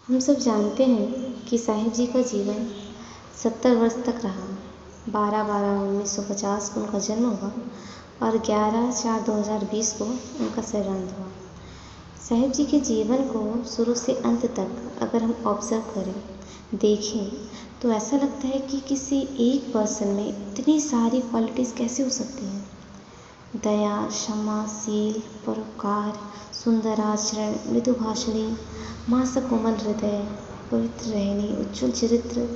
हम सब जानते हैं कि साहिब जी का जीवन 70 वर्ष तक रहा। 12/12/1950 को उनका जन्म हुआ और 11/4/2020 को उनका सेवांत हुआ। साहिब जी के जीवन को शुरू से अंत तक अगर हम ऑब्जर्व करें, देखें, तो ऐसा लगता है कि किसी एक पर्सन में इतनी सारी क्वालिटीज़ कैसे हो सकती हैं। दया, क्षमाशील, परोपकार, सुंदर आचरण, मृदुभाषणी, मास कोमल हृदय, पवित्र रहनी, उज्ज्वल चरित्र।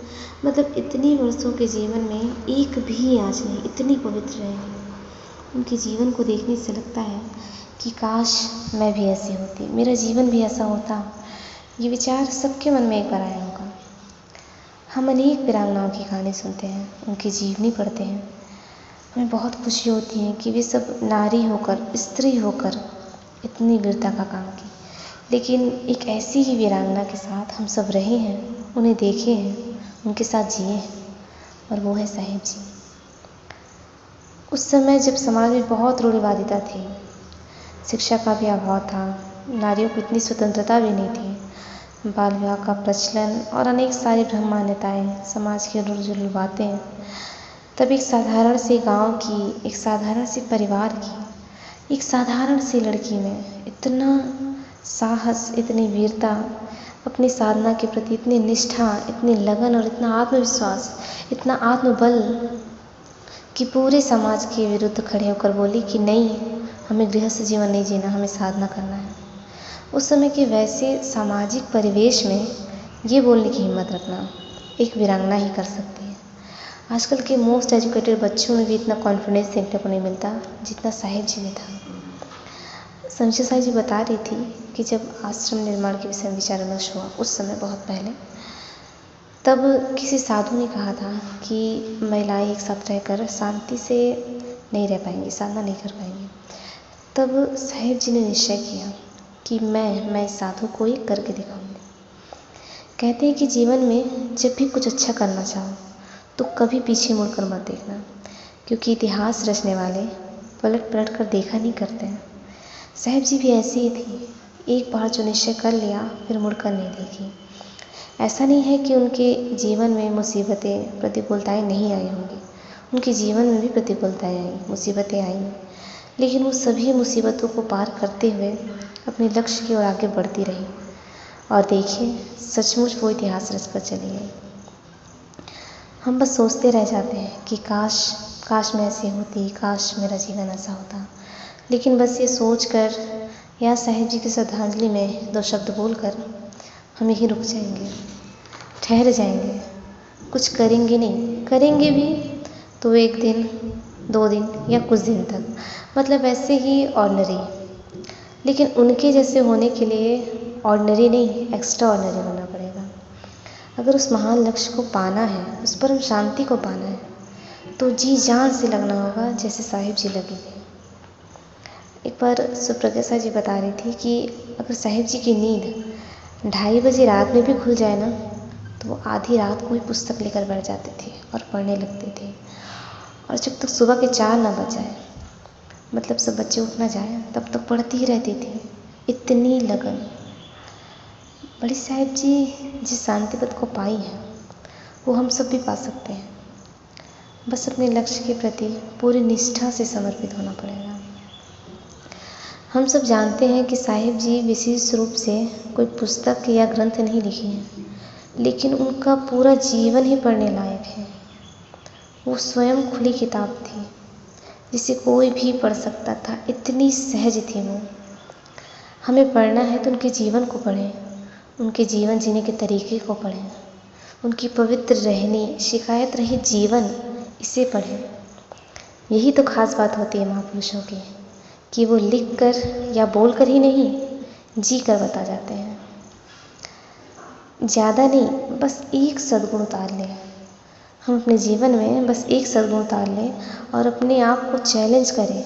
मतलब इतनी वर्षों के जीवन में एक भी आज नहीं, इतनी पवित्र रहनी। उनके जीवन को देखने से लगता है कि काश मैं भी ऐसी होती, मेरा जीवन भी ऐसा होता। ये विचार सबके मन में एक बार आया होगा। हम अनेक वीरांगनाओं की कहानी सुनते हैं, उनकी जीवनी पढ़ते हैं। हमें बहुत खुशी होती है कि वे सब नारी होकर, स्त्री होकर इतनी वीरता का काम की। लेकिन एक ऐसी ही वीरांगना के साथ हम सब रहे हैं, उन्हें देखे हैं, उनके साथ जिए हैं, और वो है साहिब जी। उस समय जब समाज में बहुत रूढ़िवादिता थी, शिक्षा का भी अभाव था, नारियों को इतनी स्वतंत्रता भी नहीं थी, बाल विवाह का प्रचलन और अनेक सारी भ्रम मान्यताएँ, समाज की उलझुल बातें, तब एक साधारण से गांव की, एक साधारण से परिवार की, एक साधारण सी लड़की में इतना साहस, इतनी वीरता, अपनी साधना के प्रति इतनी निष्ठा, इतनी लगन और इतना आत्मविश्वास, इतना आत्मबल कि पूरे समाज के विरुद्ध खड़े होकर बोली कि नहीं, हमें गृहस्थ जीवन नहीं जीना, हमें साधना करना है। उस समय के वैसे सामाजिक परिवेश में ये बोलने की हिम्मत रखना एक वीरांगना ही कर सकती है। आजकल के मोस्ट एजुकेटेड बच्चों में भी इतना कॉन्फिडेंस देखने को नहीं मिलता जितना साहिब जी में था। संजय साहिब जी बता रही थी कि जब आश्रम निर्माण के विषय में विचार विमर्श हुआ उस समय बहुत पहले, तब किसी साधु ने कहा था कि महिलाएं एक साथ रहकर शांति से नहीं रह पाएंगी, साधना नहीं कर पाएंगी। तब साहिब जी ने निश्चय किया कि मैं इस साधु को ही करके दिखाऊंगी। कहते हैं कि जीवन में जब भी कुछ अच्छा करना चाहो तो कभी पीछे मुड़कर मत देखना, क्योंकि इतिहास रचने वाले पलट पलट कर देखा नहीं करते हैं। साहिब जी भी ऐसी ही थी, एक बार जो निश्चय कर लिया फिर मुड़कर नहीं देखी। ऐसा नहीं है कि उनके जीवन में मुसीबतें, प्रतिकूलताएं नहीं आई होंगी, उनके जीवन में भी प्रतिकूलताएं आई, मुसीबतें आई, लेकिन वो सभी मुसीबतों को पार करते हुए अपने लक्ष्य की ओर आगे बढ़ती रही। और देखिए, सचमुच वो इतिहास रच कर चली गई। हम बस सोचते रह जाते हैं कि काश मैं ऐसी होती, काश मेरा जीवन ऐसा होता। लेकिन बस ये सोचकर या साहिब जी की श्रद्धांजलि में 2 शब्द बोलकर हम यहीं रुक जाएंगे, ठहर जाएंगे, कुछ करेंगे नहीं। करेंगे भी तो 1 दिन, 2 दिन या कुछ दिन तक, मतलब ऐसे ही ऑर्डिनरी। लेकिन उनके जैसे होने के लिए ऑर्डिनरी नहीं, एक्स्ट्रा ऑर्डिनरी होना पड़ेगा। अगर उस महान लक्ष्य को पाना है, उस परम शांति को पाना है, तो जी जान से लगना होगा जैसे साहिब जी लगी थी। एक बार सुप्रज्ञा साहब जी बता रही थी कि अगर साहिब जी की नींद 2:30 बजे रात में भी खुल जाए ना, तो वो आधी रात को ही पुस्तक लेकर बैठ जाते थे और पढ़ने लगते थे, और जब तक सुबह के 4 ना बज जाए, मतलब सब बच्चे उठ ना जाए, तब तक पढ़ती ही रहती थी। इतनी लगन। बड़ी साहिब जी जिस शांति पद को पाई है, वो हम सब भी पा सकते हैं। बस अपने लक्ष्य के प्रति पूरी निष्ठा से समर्पित होना पड़ेगा। हम सब जानते हैं कि साहिब जी विशेष रूप से कोई पुस्तक या ग्रंथ नहीं लिखे हैं, लेकिन उनका पूरा जीवन ही पढ़ने लायक है। वो स्वयं खुली किताब थी, जिसे कोई भी पढ़ सकता था, इतनी सहज थी वो। हमें पढ़ना है तो उनके जीवन को पढ़ें, उनके जीवन जीने के तरीके को पढ़ें, उनकी पवित्र रहनी, शिकायत रहित जीवन, इसे पढ़ें। यही तो खास बात होती है महापुरुषों की, कि वो लिख कर या बोल कर ही नहीं, जी कर बता जाते हैं। ज़्यादा नहीं, बस एक सद्गुण उतार लें। हम अपने जीवन में बस एक सद्गुण उतार लें और अपने आप को चैलेंज करें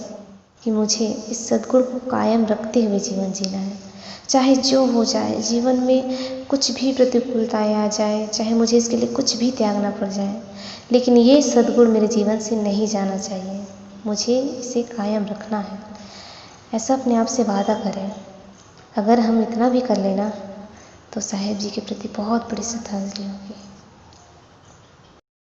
कि मुझे इस सद्गुण को कायम रखते हुए जीवन जीना है। चाहे जो हो जाए, जीवन में कुछ भी प्रतिकूलताएं आ जाए, चाहे मुझे इसके लिए कुछ भी त्यागना पड़ जाए, लेकिन ये सद्गुण मेरे जीवन से नहीं जाना चाहिए, मुझे इसे कायम रखना है। ऐसा अपने आप से वादा करें। अगर हम इतना भी कर लेना, तो साहेब जी के प्रति बहुत बड़ी श्रद्धांजलि होगी।